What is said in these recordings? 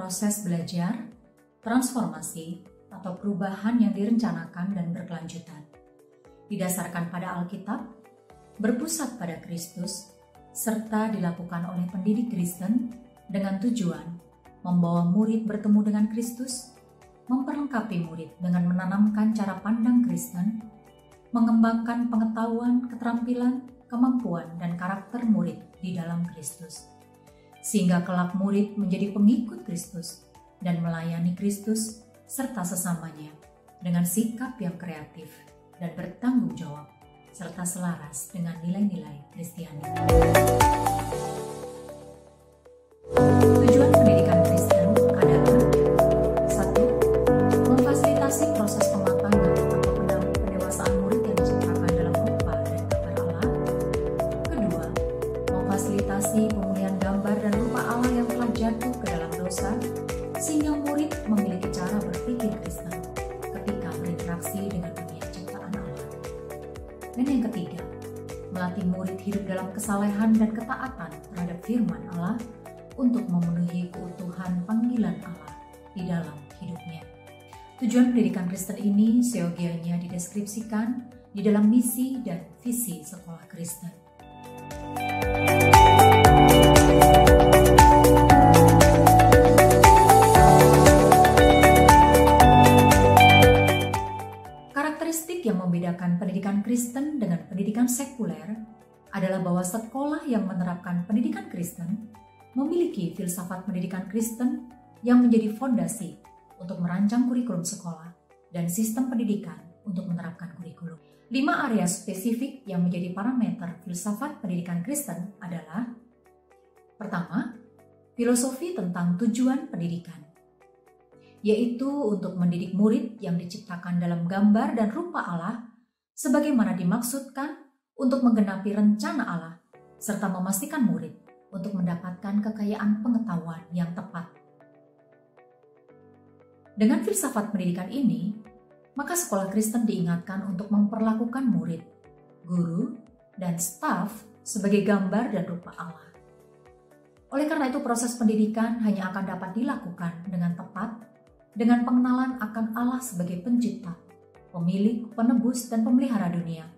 proses belajar, transformasi, atau perubahan yang direncanakan dan berkelanjutan. Didasarkan pada Alkitab, berpusat pada Kristus, serta dilakukan oleh pendidik Kristen dengan tujuan membawa murid bertemu dengan Kristus, memperlengkapi murid dengan menanamkan cara pandang Kristen, mengembangkan pengetahuan, keterampilan, kemampuan, dan karakter murid di dalam Kristus. Sehingga kelak murid menjadi pengikut Kristus dan melayani Kristus serta sesamanya dengan sikap yang kreatif dan bertanggung jawab serta selaras dengan nilai-nilai Kristiani. Tujuan pendidikan Kristen adalah 1. Memfasilitasi proses pematangan atau pendewasaan murid yang diciptakan dalam rupa dan gambar Allah. 2. Memfasilitasi pemulihan gambar dan rupa Allah yang telah jatuh ke dalam dosa, sehingga murid memiliki cara berpikir Kristen ketika berinteraksi dengan dunia ciptaan Allah. Dan yang ketiga, melatih murid hidup dalam kesalehan dan ketaatan terhadap firman Allah untuk memenuhi keutuhan panggilan Allah di dalam hidupnya. Tujuan pendidikan Kristen ini seyogianya dideskripsikan di dalam misi dan visi sekolah Kristen. Karakteristik yang membedakan pendidikan Kristen dengan pendidikan sekuler adalah bahwa sekolah yang menerapkan pendidikan Kristen memiliki filsafat pendidikan Kristen yang menjadi fondasi untuk merancang kurikulum sekolah dan sistem pendidikan untuk menerapkan kurikulum. 5 area spesifik yang menjadi parameter filsafat pendidikan Kristen adalah: pertama, filosofi tentang tujuan pendidikan, yaitu untuk mendidik murid yang diciptakan dalam gambar dan rupa Allah sebagaimana dimaksudkan untuk menggenapi rencana Allah serta memastikan murid untuk mendapatkan kekayaan pengetahuan yang tepat. Dengan filsafat pendidikan ini, maka sekolah Kristen diingatkan untuk memperlakukan murid, guru, dan staf sebagai gambar dan rupa Allah. Oleh karena itu, proses pendidikan hanya akan dapat dilakukan dengan tepat dengan pengenalan akan Allah sebagai pencipta, pemilik, penebus, dan pemelihara dunia.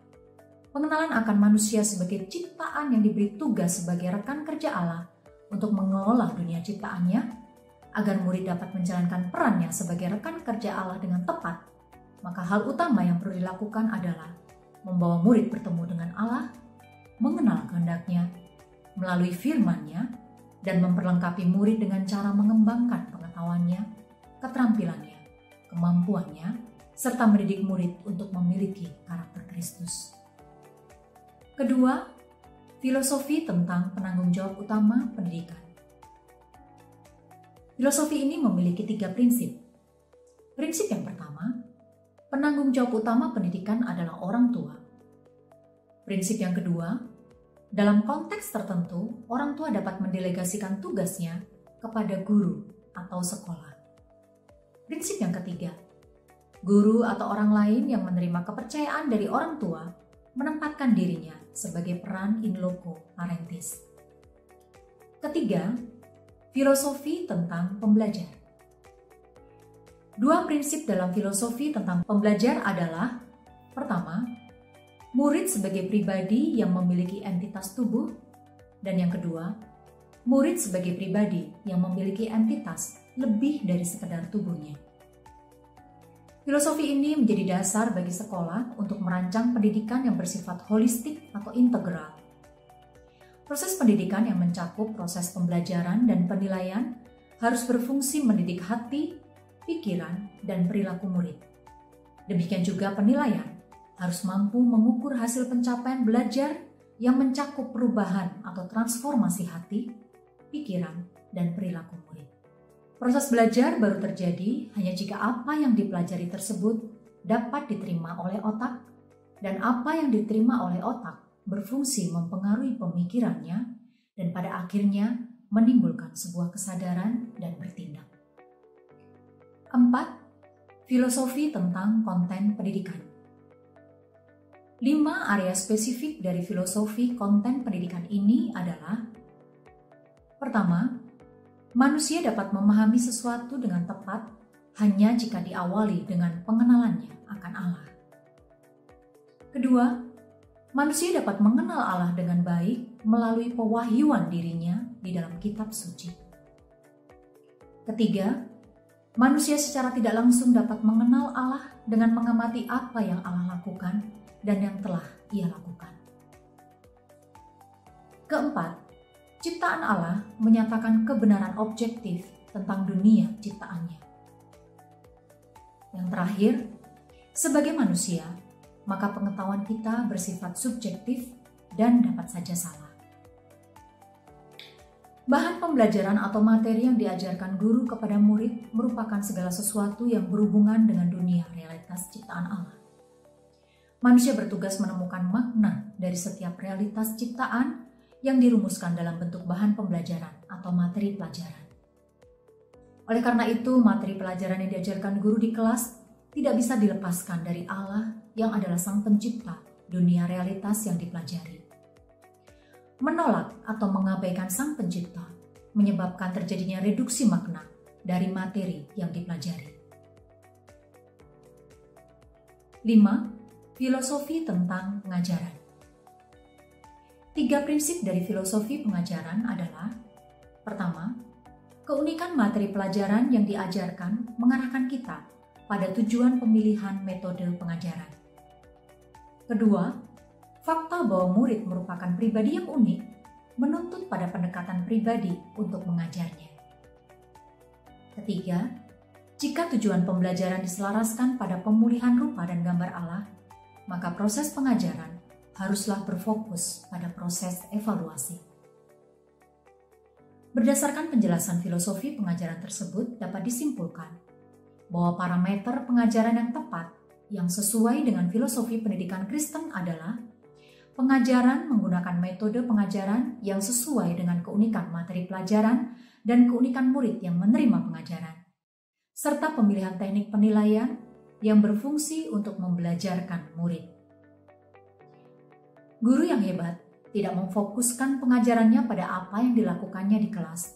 Pengenalan akan manusia sebagai ciptaan yang diberi tugas sebagai rekan kerja Allah untuk mengelola dunia ciptaannya, agar murid dapat menjalankan perannya sebagai rekan kerja Allah dengan tepat. Maka hal utama yang perlu dilakukan adalah membawa murid bertemu dengan Allah, mengenal kehendak-Nya melalui firman-Nya, dan memperlengkapi murid dengan cara mengembangkan pengetahuannya, keterampilannya, kemampuannya, serta mendidik murid untuk memiliki karakter Kristus. Kedua, filosofi tentang penanggung jawab utama pendidikan. Filosofi ini memiliki 3 prinsip. Prinsip yang pertama, penanggung jawab utama pendidikan adalah orang tua. Prinsip yang kedua, dalam konteks tertentu, orang tua dapat mendelegasikan tugasnya kepada guru atau sekolah. Prinsip yang ketiga, guru atau orang lain yang menerima kepercayaan dari orang tua menempatkan dirinya sebagai peran in loco parentis. Ketiga, filosofi tentang pembelajar. 2 prinsip dalam filosofi tentang pembelajar adalah: pertama, murid sebagai pribadi yang memiliki entitas tubuh, dan yang kedua, murid sebagai pribadi yang memiliki entitas lebih dari sekedar tubuhnya. Filosofi ini menjadi dasar bagi sekolah untuk merancang pendidikan yang bersifat holistik atau integral. Proses pendidikan yang mencakup proses pembelajaran dan penilaian harus berfungsi mendidik hati, pikiran, dan perilaku murid. Demikian juga penilaian harus mampu mengukur hasil pencapaian belajar yang mencakup perubahan atau transformasi hati, pikiran, dan perilaku murid. Proses belajar baru terjadi hanya jika apa yang dipelajari tersebut dapat diterima oleh otak, dan apa yang diterima oleh otak berfungsi mempengaruhi pemikirannya dan pada akhirnya menimbulkan sebuah kesadaran dan bertindak. 4. Filosofi tentang konten pendidikan. 5 area spesifik dari filosofi konten pendidikan ini adalah: pertama, manusia dapat memahami sesuatu dengan tepat hanya jika diawali dengan pengenalannya akan Allah. Kedua, manusia dapat mengenal Allah dengan baik melalui pewahyuan dirinya di dalam kitab suci. Ketiga, manusia secara tidak langsung dapat mengenal Allah dengan mengamati apa yang Allah lakukan dan yang telah Ia lakukan. Keempat, ciptaan Allah menyatakan kebenaran objektif tentang dunia ciptaannya. Yang terakhir, sebagai manusia, maka pengetahuan kita bersifat subjektif dan dapat saja salah. Bahan pembelajaran atau materi yang diajarkan guru kepada murid merupakan segala sesuatu yang berhubungan dengan dunia realitas ciptaan Allah. Manusia bertugas menemukan makna dari setiap realitas ciptaan yang dirumuskan dalam bentuk bahan pembelajaran atau materi pelajaran. Oleh karena itu, materi pelajaran yang diajarkan guru di kelas tidak bisa dilepaskan dari Allah yang adalah Sang Pencipta dunia realitas yang dipelajari. Menolak atau mengabaikan Sang Pencipta menyebabkan terjadinya reduksi makna dari materi yang dipelajari. 5. Filosofi tentang pengajaran. 3 prinsip dari filosofi pengajaran adalah: pertama, keunikan materi pelajaran yang diajarkan mengarahkan kita pada tujuan pemilihan metode pengajaran. Kedua, fakta bahwa murid merupakan pribadi yang unik menuntut pada pendekatan pribadi untuk mengajarnya. Ketiga, jika tujuan pembelajaran diselaraskan pada pemulihan rupa dan gambar Allah, maka proses pengajaran haruslah berfokus pada proses evaluasi. Berdasarkan penjelasan filosofi pengajaran tersebut dapat disimpulkan bahwa parameter pengajaran yang tepat yang sesuai dengan filosofi pendidikan Kristen adalah pengajaran menggunakan metode pengajaran yang sesuai dengan keunikan materi pelajaran dan keunikan murid yang menerima pengajaran, serta pemilihan teknik penilaian yang berfungsi untuk membelajarkan murid. Guru yang hebat tidak memfokuskan pengajarannya pada apa yang dilakukannya di kelas,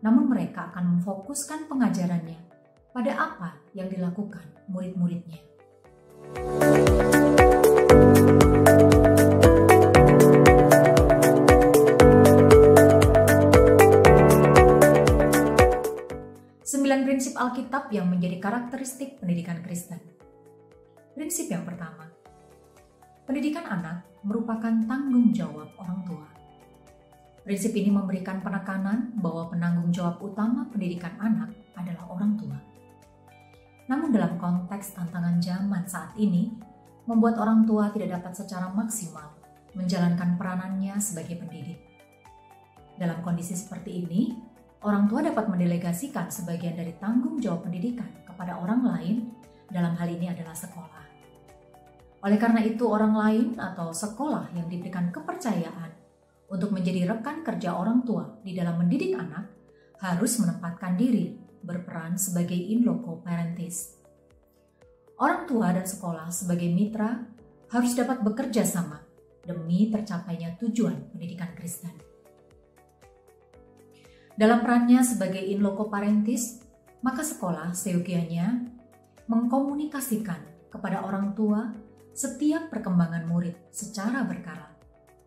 namun mereka akan memfokuskan pengajarannya pada apa yang dilakukan murid-muridnya. Prinsip Alkitab yang menjadi karakteristik pendidikan Kristen. Prinsip yang pertama, pendidikan anak merupakan tanggung jawab orang tua. Prinsip ini memberikan penekanan bahwa penanggung jawab utama pendidikan anak adalah orang tua. Namun dalam konteks tantangan zaman saat ini, membuat orang tua tidak dapat secara maksimal menjalankan peranannya sebagai pendidik. Dalam kondisi seperti ini, orang tua dapat mendelegasikan sebagian dari tanggung jawab pendidikan kepada orang lain, dalam hal ini adalah sekolah. Oleh karena itu, orang lain atau sekolah yang diberikan kepercayaan untuk menjadi rekan kerja orang tua di dalam mendidik anak harus menempatkan diri berperan sebagai in loco parentis. Orang tua dan sekolah sebagai mitra harus dapat bekerja sama demi tercapainya tujuan pendidikan Kristen. Dalam perannya sebagai in loco parentis, maka sekolah seyogianya mengkomunikasikan kepada orang tua setiap perkembangan murid secara berkala,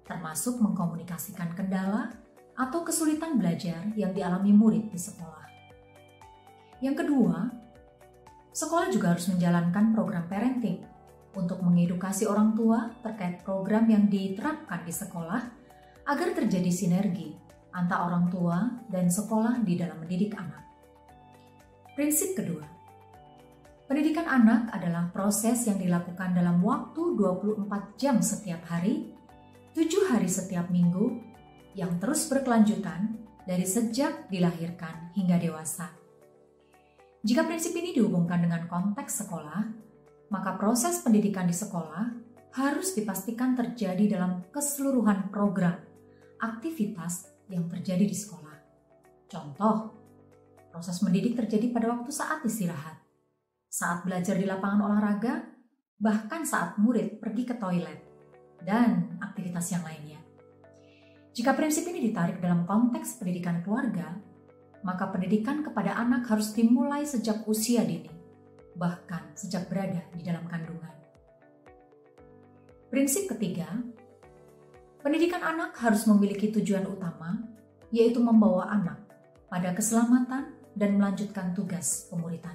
termasuk mengkomunikasikan kendala atau kesulitan belajar yang dialami murid di sekolah. Yang kedua, sekolah juga harus menjalankan program parenting untuk mengedukasi orang tua terkait program yang diterapkan di sekolah agar terjadi sinergi antara orang tua dan sekolah di dalam mendidik anak. Prinsip kedua, pendidikan anak adalah proses yang dilakukan dalam waktu 24 jam setiap hari, 7 hari setiap minggu, yang terus berkelanjutan dari sejak dilahirkan hingga dewasa. Jika prinsip ini dihubungkan dengan konteks sekolah, maka proses pendidikan di sekolah harus dipastikan terjadi dalam keseluruhan program, aktivitas yang terjadi di sekolah. Contoh, proses mendidik terjadi pada waktu saat istirahat, saat belajar di lapangan olahraga, bahkan saat murid pergi ke toilet, dan aktivitas yang lainnya. Jika prinsip ini ditarik dalam konteks pendidikan keluarga, maka pendidikan kepada anak harus dimulai sejak usia dini, bahkan sejak berada di dalam kandungan. Prinsip ketiga, pendidikan anak harus memiliki tujuan utama, yaitu membawa anak pada keselamatan dan melanjutkan tugas pemuritan.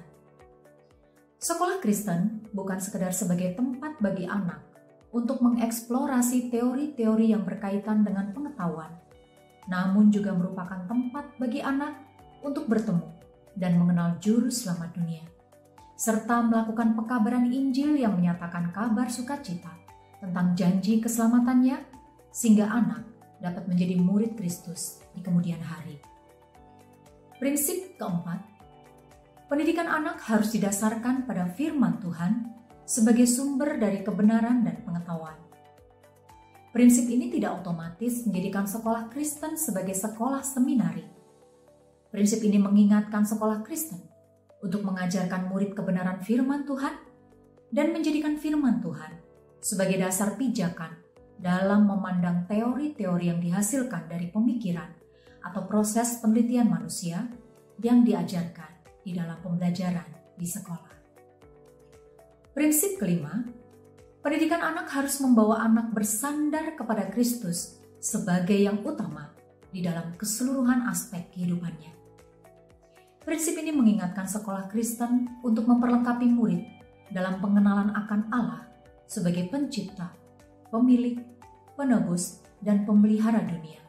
Sekolah Kristen bukan sekedar sebagai tempat bagi anak untuk mengeksplorasi teori-teori yang berkaitan dengan pengetahuan, namun juga merupakan tempat bagi anak untuk bertemu dan mengenal juru selamat dunia, serta melakukan pekabaran Injil yang menyatakan kabar sukacita tentang janji keselamatannya, sehingga anak dapat menjadi murid Kristus di kemudian hari. Prinsip keempat, pendidikan anak harus didasarkan pada firman Tuhan sebagai sumber dari kebenaran dan pengetahuan. Prinsip ini tidak otomatis menjadikan sekolah Kristen sebagai sekolah seminari. Prinsip ini mengingatkan sekolah Kristen untuk mengajarkan murid kebenaran firman Tuhan dan menjadikan firman Tuhan sebagai dasar pijakan dalam memandang teori-teori yang dihasilkan dari pemikiran atau proses penelitian manusia yang diajarkan di dalam pembelajaran di sekolah. Prinsip kelima, pendidikan anak harus membawa anak bersandar kepada Kristus sebagai yang utama di dalam keseluruhan aspek kehidupannya. Prinsip ini mengingatkan sekolah Kristen untuk memperlengkapi murid dalam pengenalan akan Allah sebagai pencipta, pemilik, penebus, dan pemelihara dunia.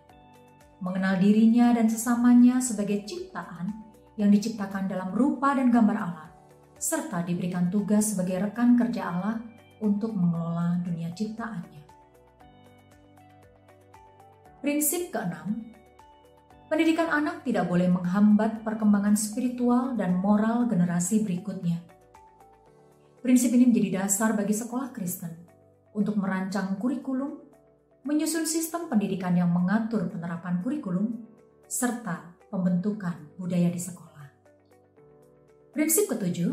Mengenal dirinya dan sesamanya sebagai ciptaan yang diciptakan dalam rupa dan gambar Allah, serta diberikan tugas sebagai rekan kerja Allah untuk mengelola dunia ciptaannya. Prinsip keenam, pendidikan anak tidak boleh menghambat perkembangan spiritual dan moral generasi berikutnya. Prinsip ini menjadi dasar bagi sekolah Kristen untuk merancang kurikulum, menyusun sistem pendidikan yang mengatur penerapan kurikulum, serta pembentukan budaya di sekolah. Prinsip ketujuh,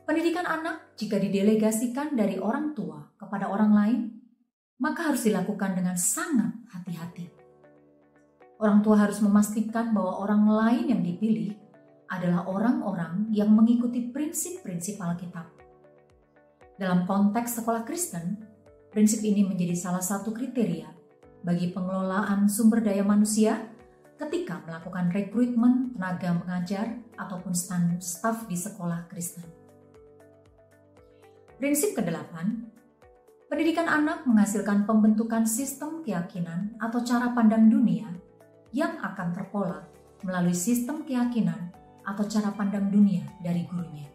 pendidikan anak jika didelegasikan dari orang tua kepada orang lain, maka harus dilakukan dengan sangat hati-hati. Orang tua harus memastikan bahwa orang lain yang dipilih adalah orang-orang yang mengikuti prinsip-prinsip Alkitab. Dalam konteks sekolah Kristen, prinsip ini menjadi salah satu kriteria bagi pengelolaan sumber daya manusia ketika melakukan rekrutmen tenaga mengajar ataupun staf di sekolah Kristen. Prinsip kedelapan, pendidikan anak menghasilkan pembentukan sistem keyakinan atau cara pandang dunia yang akan terpola melalui sistem keyakinan atau cara pandang dunia dari gurunya.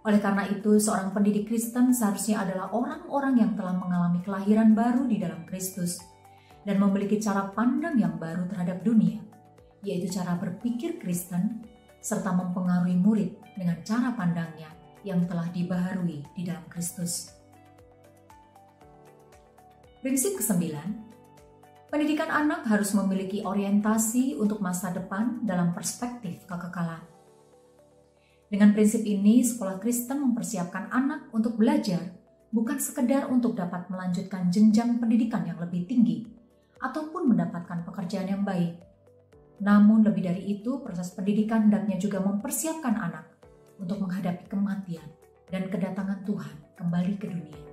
Oleh karena itu, seorang pendidik Kristen seharusnya adalah orang-orang yang telah mengalami kelahiran baru di dalam Kristus dan memiliki cara pandang yang baru terhadap dunia, yaitu cara berpikir Kristen, serta mempengaruhi murid dengan cara pandangnya yang telah dibaharui di dalam Kristus. Prinsip kesembilan, pendidikan anak harus memiliki orientasi untuk masa depan dalam perspektif kekekalan. Dengan prinsip ini, sekolah Kristen mempersiapkan anak untuk belajar bukan sekedar untuk dapat melanjutkan jenjang pendidikan yang lebih tinggi ataupun mendapatkan pekerjaan yang baik. Namun lebih dari itu, proses pendidikan hendaknya juga mempersiapkan anak untuk menghadapi kematian dan kedatangan Tuhan kembali ke dunia.